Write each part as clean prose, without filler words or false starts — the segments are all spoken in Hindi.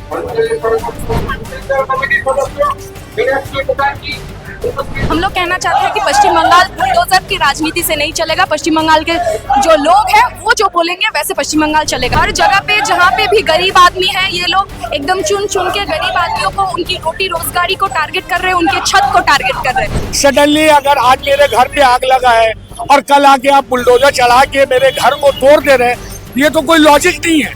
हम लोग कहना चाहते हैं कि पश्चिम बंगाल बुलडोजर की राजनीति से नहीं चलेगा। पश्चिम बंगाल के जो लोग हैं वो जो बोलेंगे वैसे पश्चिम बंगाल चलेगा। हर जगह पे जहाँ पे भी गरीब आदमी है, ये लोग एकदम चुन चुन के गरीब आदमियों को, उनकी रोटी रोजगारी को टारगेट कर रहे हैं, उनके छत को टारगेट कर रहे हैं। सडनली अगर आज मेरे घर पे आग लगा है और कल आके आप बुलडोजर चढ़ा के मेरे घर को तोड़ दे रहे हैं, ये तो कोई लॉजिक नहीं है।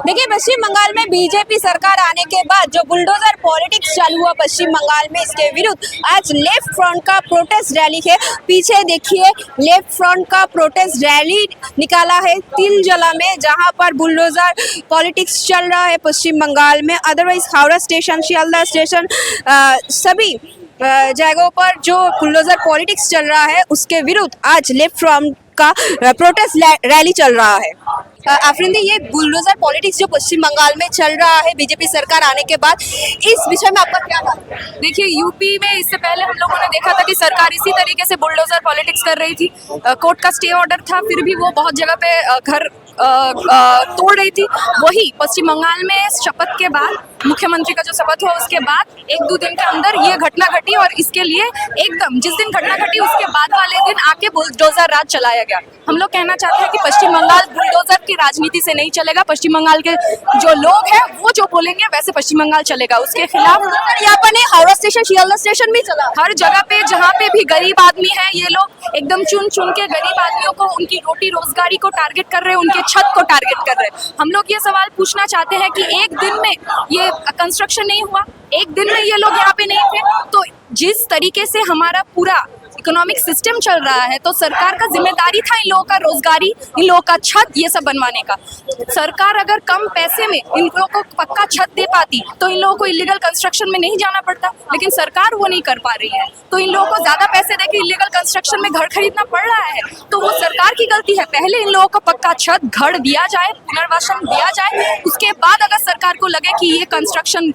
देखिए, पश्चिम बंगाल में बीजेपी सरकार आने के बाद जो बुलडोजर पॉलिटिक्स चालू हुआ पश्चिम बंगाल में, इसके विरुद्ध आज लेफ्ट फ्रंट का प्रोटेस्ट रैली है। पीछे देखिए, लेफ्ट फ्रंट का प्रोटेस्ट रैली निकाला है तिलजला में, जहां पर बुलडोजर पॉलिटिक्स चल रहा है पश्चिम बंगाल में। Otherwise Howrah station, Sealdah station, सभी जगहों पर जो बुलडोजर पॉलिटिक्स चल रहा है उसके विरुद्ध आज लेफ्ट फ्रंट का प्रोटेस्ट रैली चल रहा है। आफरीन, ये बुलडोजर पॉलिटिक्स जो पश्चिम बंगाल में चल रहा है बीजेपी सरकार आने के बाद, इस विषय में आपका क्या मानना है? देखिए, यूपी में इससे पहले हम लोगों ने देखा था कि सरकार इसी तरीके से बुलडोजर पॉलिटिक्स कर रही थी। कोर्ट का स्टे ऑर्डर था, फिर भी वो बहुत जगह पे घर तोड़ रही थी। वही पश्चिम बंगाल में शपथ के बाद, मुख्यमंत्री का जो शपथ हुआ उसके बाद 1-2 दिन के अंदर ये घटना घटी, और इसके लिए एकदम जिस दिन घटना घटी उसके बाद वाले दिन आके बुलडोजर राज चलाया गया। हम लोग कहना चाहते हैं कि पश्चिम बंगाल बुलडोजर की राजनीति से नहीं चलेगा। पश्चिम बंगाल के जो लोग हैं वो जो बोलेंगे वैसे पश्चिम बंगाल चलेगा। उसके खिलाफ यहाँ पर नहीं, हावड़ा स्टेशन, शियालदह स्टेशन भी चला। हर जगह पे जहाँ पे भी गरीब आदमी है, ये लोग एकदम चुन चुन के गरीब आदमियों को, उनकी रोटी रोजगारी को टारगेट कर रहे हैं, उनके छत को टारगेट कर रहे हैं। हम लोग ये सवाल पूछना चाहते हैं कि एक दिन में ये कंस्ट्रक्शन नहीं हुआ, एक दिन में ये लोग यहाँ पे नहीं थे, तो जिस तरीके से हमारा पूरा इकोनॉमिक सिस्टम चल रहा है, तो सरकार का जिम्मेदारी था इन लोगों का रोजगारी, इन लोगों का छत, ये सब बनवाने का। सरकार अगर कम पैसे में इन लोगों को पक्का छत दे पाती तो इन लोगों को इलीगल कंस्ट्रक्शन में नहीं जाना पड़ता, लेकिन सरकार वो नहीं कर पा रही है। तो इन लोगों को ज्यादा पैसे देके इलीगल कंस्ट्रक्शन में घर खरीदना पड़ रहा है, तो वो सरकार की गलती है। पहले इन लोगों को पक्का छत, घर दिया जाए, पुनर्वासन दिया जाए, उसके बाद अगर सरकार को लगे कि ये कंस्ट्रक्शन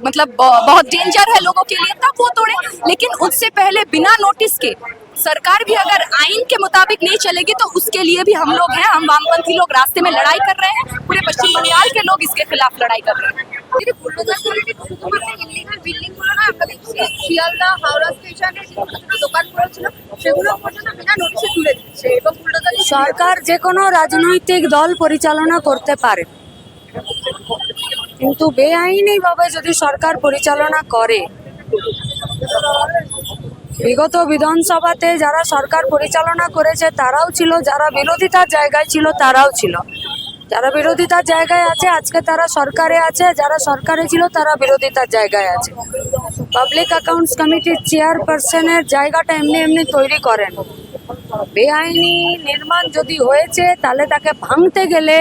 मतलब बहुत डेंजर है लोगों के लिए, तब वो तोड़े। लेकिन उससे पहले बिना नोटिस के सरकार भी अगर आइन के मुताबिक नहीं चलेगी तो उसके लिए भी हम लोग हैं, हम वामपंथी लोग रास्ते में लड़ाई कर रहे हैं। पूरे पश्चिम बंगाल के लोग इसके खिलाफ लड़ाई कर रहे हैं। সরকার যে কোনো রাজনৈতিক দল পরিচালনা করতে পারে, কিন্তু বেআইনিভাবে যদি সরকার পরিচালনা করে, বিগত বিধানসভাতে যারা সরকার পরিচালনা করেছে তারাও ছিল, যারা বিরোধিতার জায়গায় ছিল তারাও ছিল। যারা বিরোধিতার জায়গায় আছে আজকে তারা সরকারে আছে, যারা সরকারে ছিল তারা বিরোধিতার জায়গায় আছে। পাবলিক অ্যাকাউন্টস কমিটির চেয়ারপারসনের জায়গাটা এমনি এমনি তৈরি করেন। বেআইনি নির্মাণ যদি হয়েছে তাহলে তাকে ভাঙতে গেলে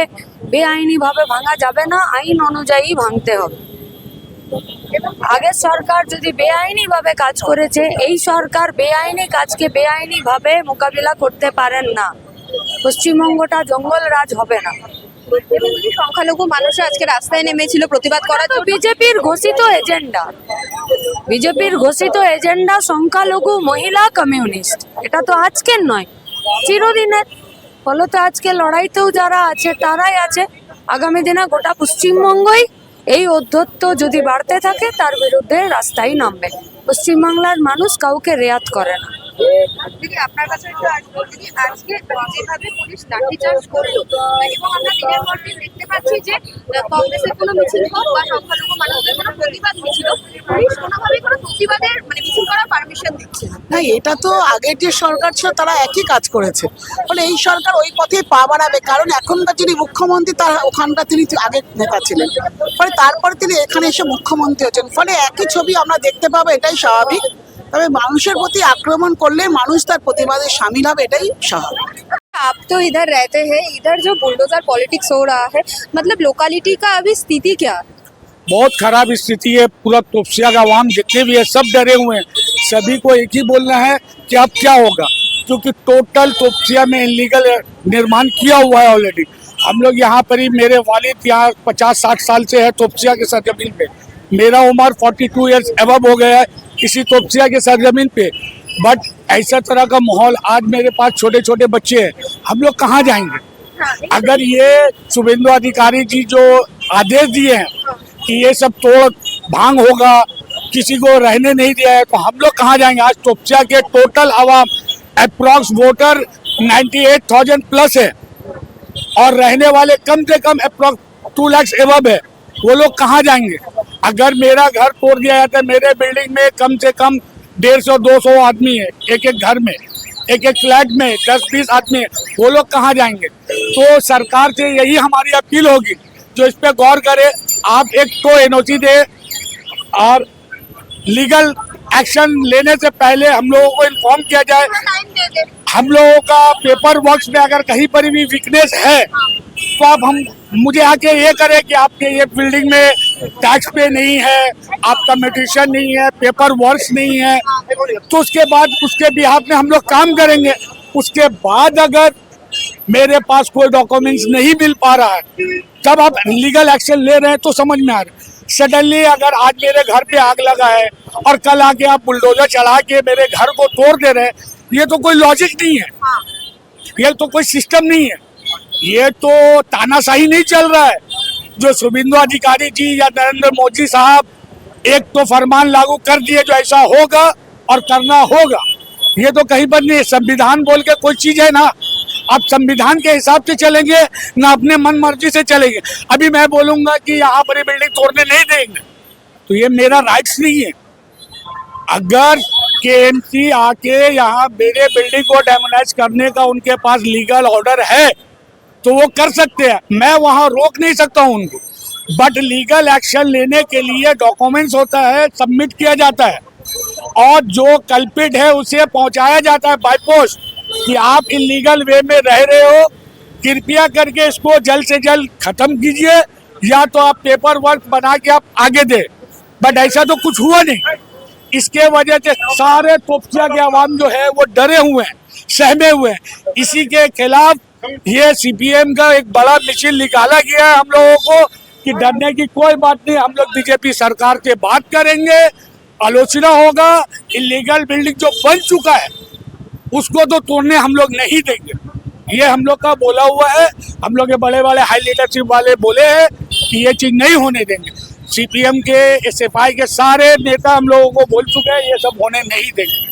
বেআইনিভাবে ভাঙা যাবে না, আইন অনুযায়ী ভাঙতে হবে। আগের সরকার যদি বেআইনিভাবে কাজ করেছে, এই সরকার বেআইনি কাজকে বেআইনিভাবে মোকাবিলা করতে পারেন না। পশ্চিমবঙ্গটা জঙ্গল রাজ হবে না। সংখ্যালঘু মানুষ আজকে রাস্তায় নেমেছিল প্রতিবাদ করার জন্য। বিজেপির ঘোষিত এজেন্ডা, বিজেপির ঘোষিত এজেন্ডা সংখ্যালঘু, মহিলা, কমিউনিস্ট। এটা তো আজকের নয়, চিরদিনের। ফলত আজকে লড়াইতেও যারা আছে তারাই আছে, আগামী দিনে গোটা পশ্চিমবঙ্গই এই অধ্যত্ব যদি বাড়তে থাকে তার বিরুদ্ধে রাস্তায় নামবে। পশ্চিমবাংলার মানুষ কাউকে রেয়াত করে না। আপনার কাছে একটু আসবো, আজকে যেভাবে পুলিশ লাঠিচার্জ করলো এবং আমরা দিনের পর দিন দেখতে পাচ্ছি যে কংগ্রেসের কোনো মিছিল হোক বা সংখ্যালঘু মানুষদের কোনো প্রতিবাদ মিছিল, পুলিশ কোনোভাবেই কোনো প্রতিবাদের মিছিল করার পারমিশন দিচ্ছে না। এটা তো আগের যে সরকার ছিল তারা একই কাজ করেছে, ফলে এই সরকার ওই পথেই পা বাড়াবে। কারণ এখনকার যিনি মুখ্যমন্ত্রী তার ওখানকার তিনি আগের নেতা ছিলেন, ফলে তারপরে তিনি এখানে এসে মুখ্যমন্ত্রী হচ্ছেন, ফলে একই ছবি আমরা দেখতে পাবো, এটাই স্বাভাবিক। তবে মানুষের প্রতি আক্রমণ করলে মানুষ তার প্রতিবাদে সামিল হবে, এটাই স্বাভাবিক। आप तो इधर रहते हैं, इधर जो बुलडोजर पॉलिटिक्स हो रहा है, मतलब लोकेलिटी का अभी स्थिति क्या है? बहुत खराब स्थिति है। पूरा तोपसिया का आवाम जितने भी है सब डरे हुए हैं। सभी को एक ही बोलना है कि अब क्या होगा, क्योंकि टोटल तोपसिया में इलीगल निर्माण किया हुआ है ऑलरेडी। हम लोग यहाँ पर ही, मेरे वालिद यहाँ 50-60 साल से है तोपसिया के सरजमीन पे। मेरा उम्र 42 ईयर्स एबव हो गया है इसी तोपसिया के सरजमीन पे। बट ऐसा तरह का माहौल, आज मेरे पास छोटे छोटे बच्चे हैं, हम लोग कहाँ जाएंगे? अगर ये शुभेंदु अधिकारी जी जो आदेश दिए हैं कि ये सब तोड़ भांग होगा, किसी को रहने नहीं दिया है, तो हम लोग कहाँ जाएंगे। आज तोपसिया के टोटल आवाम अप्रॉक्स वोटर 98,000 प्लस है और रहने वाले कम से कम अप्रॉक्स 2 लाख एबव है। वो लोग कहाँ जाएंगे। अगर मेरा घर तोड़ दिया जाता है, मेरे बिल्डिंग में कम से कम 150-200 आदमी है, एक एक घर में, एक एक फ्लैट में 10-20 आदमी है, वो लोग कहाँ जाएंगे। तो सरकार से यही हमारी अपील होगी, जो इस पे गौर करे। आप एक तो एनओसी दे और लीगल एक्शन लेने से पहले हम लोगों को इन्फॉर्म किया जाए। हम लोगों का पेपर वर्क में अगर कहीं पर भी वीकनेस है तो आप मुझे आके ये करें कि आपके ये बिल्डिंग में टैक्स पे नहीं है, आपका मेट्रिशन नहीं है, पेपर वर्क नहीं है, तो उसके बाद उसके बिहाफ में हम लोग काम करेंगे। उसके बाद अगर मेरे पास कोई डॉक्यूमेंट्स नहीं मिल पा रहा है तब आप लीगल एक्शन ले रहे हैं तो समझ में आ रहा है। सडनली अगर आज मेरे घर पे आग लगा है और कल आके आप बुलडोजर चढ़ा के मेरे घर को तोड़ दे रहे हैं, ये तो कोई लॉजिक नहीं है, ये तो कोई सिस्टम नहीं है, ये तो तानाशाही नहीं चल रहा है। जो शुभेंदु अधिकारी जी या नरेंद्र मोदी साहब एक तो फरमान लागू कर दिए जो ऐसा होगा और करना होगा, ये तो कहीं पर नहीं। संविधान बोल के कोई चीज है ना, आप संविधान के हिसाब से चलेंगे ना अपने मन मर्जी से चलेंगे। अभी मैं बोलूंगा कि यहाँ पर बिल्डिंग तोड़ने नहीं देंगे तो ये मेरा राइट्स नहीं है। अगर केएमसी आके यहाँ मेरे बिल्डिंग को डैमेज करने का उनके पास लीगल ऑर्डर है तो वो कर सकते हैं, मैं वहाँ रोक नहीं सकता हूँ उनको। बट लीगल एक्शन लेने के लिए डॉक्यूमेंट्स होता है, सबमिट किया जाता है और जो कल्पिट है उसे पहुँचाया जाता है बाय पोस्ट कि आप इलीगल वे में रह रहे हो, कृपया करके इसको जल्द से जल्द खत्म कीजिए या तो आप पेपर वर्क बना के आप आगे दे। बट ऐसा तो कुछ हुआ नहीं। इसके वजह से सारे तोपसिया के आवाम जो है वो डरे हुए हैं, सहमे हुए हैं। इसी के खिलाफ ये सीपीएम का एक बड़ा मिशन निकाला गया है हम लोगों को कि डरने की कोई बात नहीं, हम लोग बीजेपी सरकार से बात करेंगे, आलोचना होगा। इलीगल बिल्डिंग जो बन चुका है उसको तो तोड़ने हम लोग नहीं देंगे, ये हम लोग का बोला हुआ है। हम लोग के बड़े बड़े हाई लीडरशिप वाले बोले हैं कि ये चीज नहीं होने देंगे। सीपीएम के एसएफआई के सारे नेता हम लोगों को बोल चुके हैं ये सब होने नहीं देंगे।